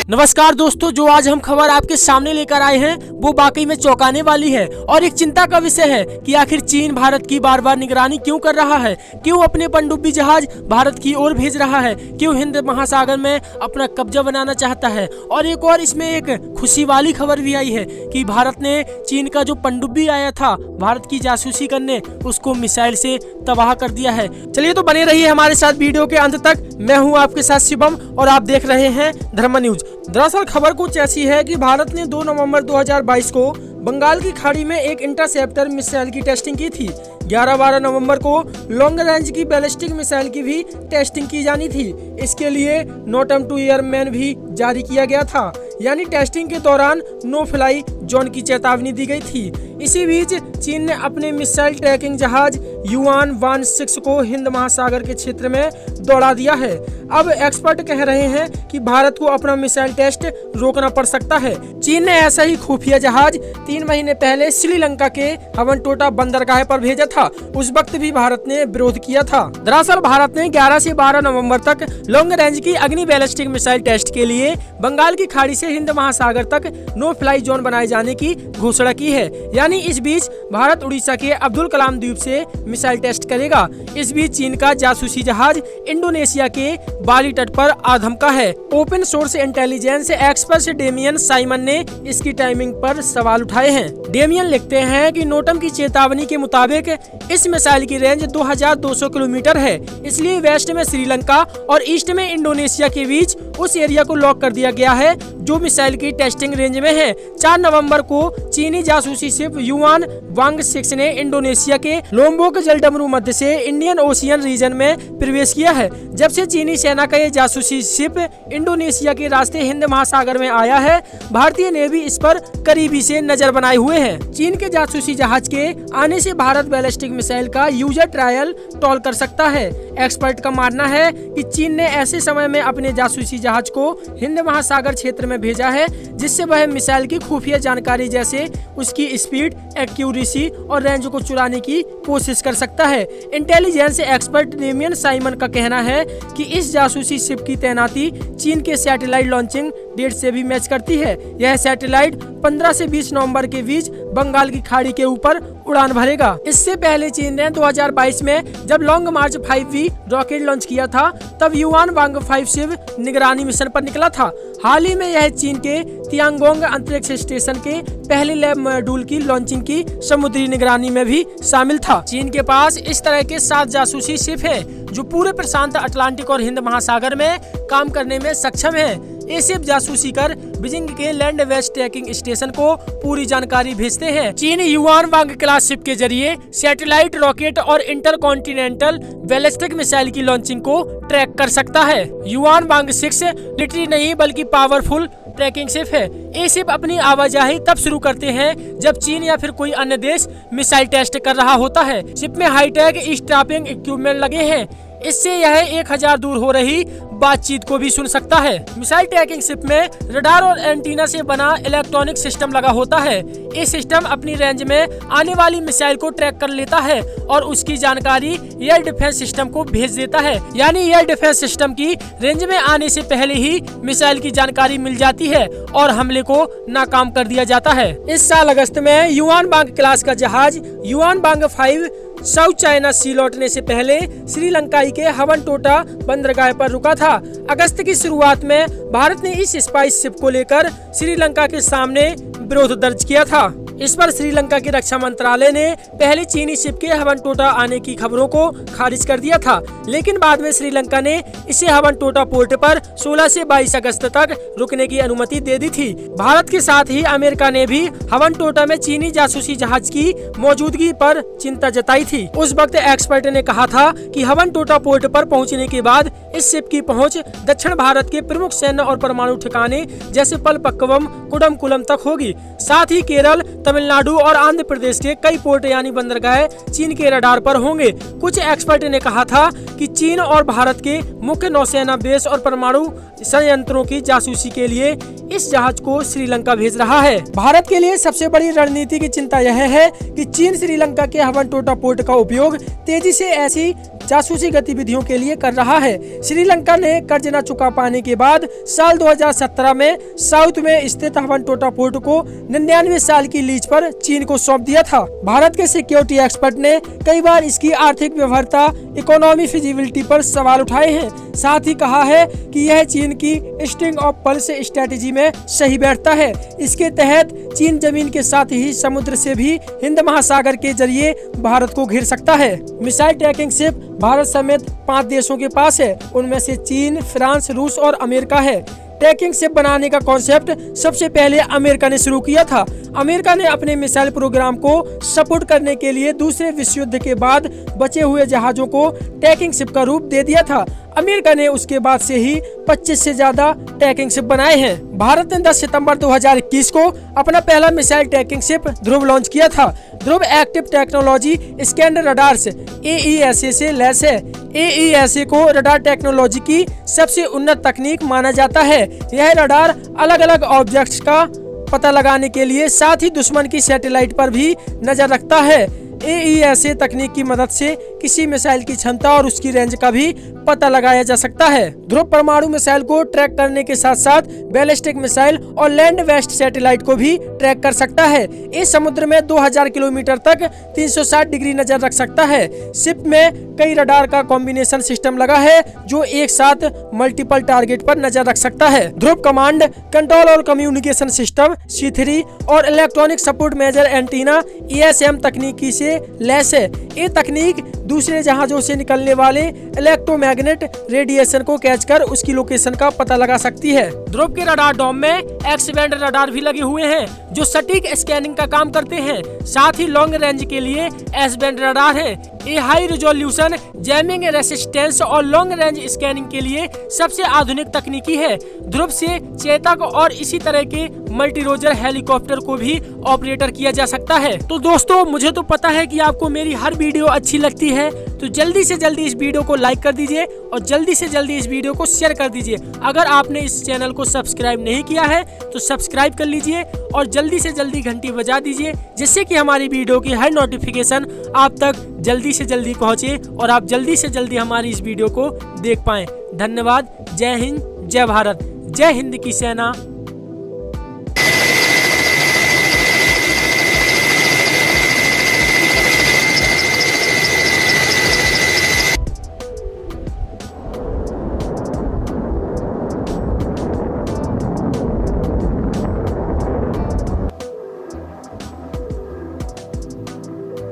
नमस्कार दोस्तों, जो आज हम खबर आपके सामने लेकर आए हैं वो वाकई में चौंकाने वाली है और एक चिंता का विषय है कि आखिर चीन भारत की बार बार निगरानी क्यों कर रहा है, क्यों अपने पनडुब्बी जहाज भारत की ओर भेज रहा है, क्यों हिंद महासागर में अपना कब्जा बनाना चाहता है। और एक और इसमें एक खुशी वाली खबर भी आई है कि भारत ने चीन का जो पनडुब्बी आया था भारत की जासूसी करने, उसको मिसाइल से तबाह कर दिया है। चलिए तो बने रहिए हमारे साथ वीडियो के अंत तक। मैं हूं आपके साथ शिवम और आप देख रहे हैं धर्म न्यूज। दरअसल खबर कुछ ऐसी है कि भारत ने 2 नवंबर 2022 को बंगाल की खाड़ी में एक इंटरसेप्टर मिसाइल की टेस्टिंग की थी। 11-12 नवंबर को लॉन्ग रेंज की बैलिस्टिक मिसाइल की भी टेस्टिंग की जानी थी। इसके लिए नोटम टू एयरमैन भी जारी किया गया था, यानी टेस्टिंग के दौरान नो फ्लाई जोन की चेतावनी दी गई थी। इसी बीच चीन ने अपने मिसाइल ट्रैकिंग जहाज युआन-16 को हिंद महासागर के क्षेत्र में दौड़ा दिया है। अब एक्सपर्ट कह रहे हैं कि भारत को अपना मिसाइल टेस्ट रोकना पड़ सकता है। चीन ने ऐसा ही खुफिया जहाज 3 महीने पहले श्रीलंका के हवनटोटा बंदरगाह पर भेजा था। उस वक्त भी भारत ने विरोध किया था। दरअसल भारत ने 11 से 12 नवंबर तक लॉन्ग रेंज की अग्नि बैलिस्टिक मिसाइल टेस्ट के लिए बंगाल की खाड़ी से हिंद महासागर तक नो फ्लाई जोन बनाए जाने की घोषणा की है। यानी इस बीच भारत उड़ीसा के अब्दुल कलाम द्वीप से मिसाइल टेस्ट करेगा। इस बीच चीन का जासूसी जहाज इंडोनेशिया के बाली तट पर आधमका है। Open source intelligence expert Damien Simon ने इसकी टाइमिंग पर सवाल उठाए हैं। डेमियन लिखते हैं कि नोटम की चेतावनी के मुताबिक इस मिसाइल की रेंज 2200 किलोमीटर है, इसलिए वेस्ट में श्रीलंका और ईस्ट में इंडोनेशिया के बीच उस एरिया को लॉक कर दिया गया है जो मिसाइल की टेस्टिंग रेंज में है। 4 नवंबर को चीनी जासूसी शिप युआन-16 ने इंडोनेशिया के लोम्बोक जलडमरू मध्य से इंडियन ओशियन रीजन में प्रवेश किया है। जब से चीनी सेना का ये जासूसी शिप इंडोनेशिया के रास्ते हिंद महासागर में आया है, भारतीय नेवी इस पर करीबी से नजर बनाए हुए है। चीन के जासूसी जहाज के आने से भारत बैलिस्टिक मिसाइल का यूजर ट्रायल टॉल कर सकता है। एक्सपर्ट का मानना है कि चीन ने ऐसे समय में अपने जासूसी जहाज को हिंद महासागर क्षेत्र में भेजा है जिससे वह मिसाइल की खुफिया जानकारी जैसे उसकी स्पीड, एक्यूरेसी और रेंज को चुराने की कोशिश कर सकता है। इंटेलिजेंस एक्सपर्ट डेमियन साइमन का कहना है कि इस जासूसी शिप की तैनाती चीन के सैटेलाइट लॉन्चिंग डेट से भी मैच करती है। यह सैटेलाइट 15 से 20 नवंबर के बीच बंगाल की खाड़ी के ऊपर उड़ान भरेगा। इससे पहले चीन ने 2022 में जब लॉन्ग मार्च 5V रॉकेट लॉन्च किया था, तब युआन-5 शिप निगरानी मिशन पर निकला था। हाल ही में यह चीन के तियांगोंग अंतरिक्ष स्टेशन के पहले लैब मॉड्यूल की लॉन्चिंग की समुद्री निगरानी में भी शामिल था। चीन के पास इस तरह के 7 जासूसी शिप है जो पूरे प्रशांत अटलांटिक और हिंद महासागर में काम करने में सक्षम है। ये शिप जासूसी कर बीजिंग के लैंड वेस्ट ट्रैकिंग स्टेशन को पूरी जानकारी भेजते हैं। चीन युआन-वांग क्लास शिप के जरिए सैटेलाइट, रॉकेट और इंटरकॉन्टिनेंटल बैलिस्टिक मिसाइल की लॉन्चिंग को ट्रैक कर सकता है। युआन-वांग-6 मिलिट्री नहीं बल्कि पावरफुल ट्रैकिंग शिप है। ये शिप अपनी आवाजाही तब शुरू करते हैं जब चीन या फिर कोई अन्य देश मिसाइल टेस्ट कर रहा होता है। शिप में हाईटेक स्ट्रापिंग इक्विपमेंट लगे हैं, इससे यह 1000 दूर हो रही बातचीत को भी सुन सकता है। मिसाइल ट्रैकिंग शिप में रडार और एंटीना से बना इलेक्ट्रॉनिक सिस्टम लगा होता है। ये सिस्टम अपनी रेंज में आने वाली मिसाइल को ट्रैक कर लेता है और उसकी जानकारी एयर डिफेंस सिस्टम को भेज देता है। यानी एयर डिफेंस सिस्टम की रेंज में आने से पहले ही मिसाइल की जानकारी मिल जाती है और हमले को नाकाम कर दिया जाता है। इस साल अगस्त में युआन-वांग क्लास का जहाज युआन-वांग-5 साउथ चाइना सी लौटने से पहले श्रीलंकाई के हवनटोटा बंदरगाह पर रुका था। अगस्त की शुरुआत में भारत ने इस स्पाइस शिप को लेकर श्रीलंका के सामने विरोध दर्ज किया था। इस पर श्रीलंका के रक्षा मंत्रालय ने पहले चीनी शिप के हवनटोटा आने की खबरों को खारिज कर दिया था, लेकिन बाद में श्रीलंका ने इसे हवनटोटा पोर्ट पर 16 से 22 अगस्त तक रुकने की अनुमति दे दी थी। भारत के साथ ही अमेरिका ने भी हवनटोटा में चीनी जासूसी जहाज की मौजूदगी पर चिंता जताई थी। उस वक्त एक्सपर्ट ने कहा था कि हवनटोटा पोर्ट पर पहुंचने के बाद इस शिप की पहुंच दक्षिण भारत के प्रमुख सैन्य और परमाणु ठिकाने जैसे पलपक्कवम, कुडमकुलम तक होगी। साथ ही केरल, तमिलनाडु और आंध्र प्रदेश के कई पोर्ट यानी बंदरगाह चीन के रडार पर होंगे। कुछ एक्सपर्ट ने कहा था कि चीन और भारत के मुख्य नौसेना बेस और परमाणु संयंत्रों की जासूसी के लिए इस जहाज को श्रीलंका भेज रहा है। भारत के लिए सबसे बड़ी रणनीति की चिंता यह है कि चीन श्रीलंका के हवनटोटा पोर्ट का उपयोग तेजी से ऐसी जासूसी गतिविधियों के लिए कर रहा है। श्रीलंका ने कर्ज न चुका पाने के बाद साल 2017 में साउथ में स्थित हवनटोटा पोर्ट को 99 साल की लीज पर चीन को सौंप दिया था। भारत के सिक्योरिटी एक्सपर्ट ने कई बार इसकी आर्थिक व्यवहार्यता, इकोनॉमी फिजिबिलिटी पर सवाल उठाए हैं। साथ ही कहा है कि यह चीन की स्ट्रिंग ऑफ पर्ल्स स्ट्रेटेजी में सही बैठता है। इसके तहत चीन जमीन के साथ ही समुद्र से भी हिंद महासागर के जरिए भारत को घेर सकता है। मिसाइल ट्रैकिंग शिप भारत समेत 5 देशों के पास है। उनमें से चीन, फ्रांस, रूस और अमेरिका है। ट्रैकिंग शिप बनाने का कॉन्सेप्ट सबसे पहले अमेरिका ने शुरू किया था। अमेरिका ने अपने मिसाइल प्रोग्राम को सपोर्ट करने के लिए दूसरे विश्व युद्ध के बाद बचे हुए जहाजों को ट्रैकिंग शिप का रूप दे दिया था। अमेरिका ने उसके बाद से ही 25 से ज्यादा ट्रैकिंग शिप बनाए हैं। भारत ने 10 सितंबर 2021 को अपना पहला missile tracking ship Dhruv launch किया था। Dhruv active technology scanner radars AESA से लैस है। AESA को रडार टेक्नोलॉजी की सबसे उन्नत तकनीक माना जाता है। यह रडार अलग अलग ऑब्जेक्ट्स का पता लगाने के लिए साथ ही दुश्मन की सैटेलाइट पर भी नजर रखता है। AESA तकनीक की मदद से किसी मिसाइल की क्षमता और उसकी रेंज का भी पता लगाया जा सकता है। ध्रुव परमाणु मिसाइल को ट्रैक करने के साथ साथ बैलिस्टिक मिसाइल और लैंड वेस्ट सैटेलाइट को भी ट्रैक कर सकता है। इस समुद्र में 2000 किलोमीटर तक 360 डिग्री नजर रख सकता है। शिप में कई रडार का कॉम्बिनेशन सिस्टम लगा है जो एक साथ मल्टीपल टारगेट पर नजर रख सकता है। ध्रुव कमांड, कंट्रोल और कम्युनिकेशन सिस्टम C3 और electronic support measure antenna ESM तकनीकी से लैस है। ये तकनीक दूसरे जहाजों से निकलने वाले इलेक्ट्रोमैग्नेट रेडिएशन को कैच कर उसकी लोकेशन का पता लगा सकती है। ध्रुव के रडार डोम में एक्स बैंड रडार भी लगे हुए हैं जो सटीक स्कैनिंग का काम करते हैं। साथ ही लॉन्ग रेंज के लिए एस बैंड रडार है। ये हाई रिजोल्यूशन, जैमिंग रेसिस्टेंस और लॉन्ग रेंज स्कैनिंग के लिए सबसे आधुनिक तकनीकी है। ध्रुव से चेतक और इसी तरह के मल्टीरोजर हेलीकॉप्टर को भी ऑपरेटर किया जा सकता है। तो दोस्तों, मुझे तो पता है कि आपको मेरी हर वीडियो अच्छी लगती है, तो जल्दी से जल्दी इस वीडियो को लाइक कर दीजिए और जल्दी से जल्दी इस वीडियो को शेयर कर दीजिए। अगर आपने इस चैनल को सब्सक्राइब नहीं किया है तो सब्सक्राइब कर लीजिए और जल्दी से जल्दी घंटी बजा दीजिए, जिससे कि हमारी वीडियो की हर नोटिफिकेशन आप तक जल्दी से जल्दी पहुंचे और आप जल्दी से जल्दी हमारी इस वीडियो को देख पाएं। धन्यवाद। जय हिंद, जय भारत, जय हिंद की सेना।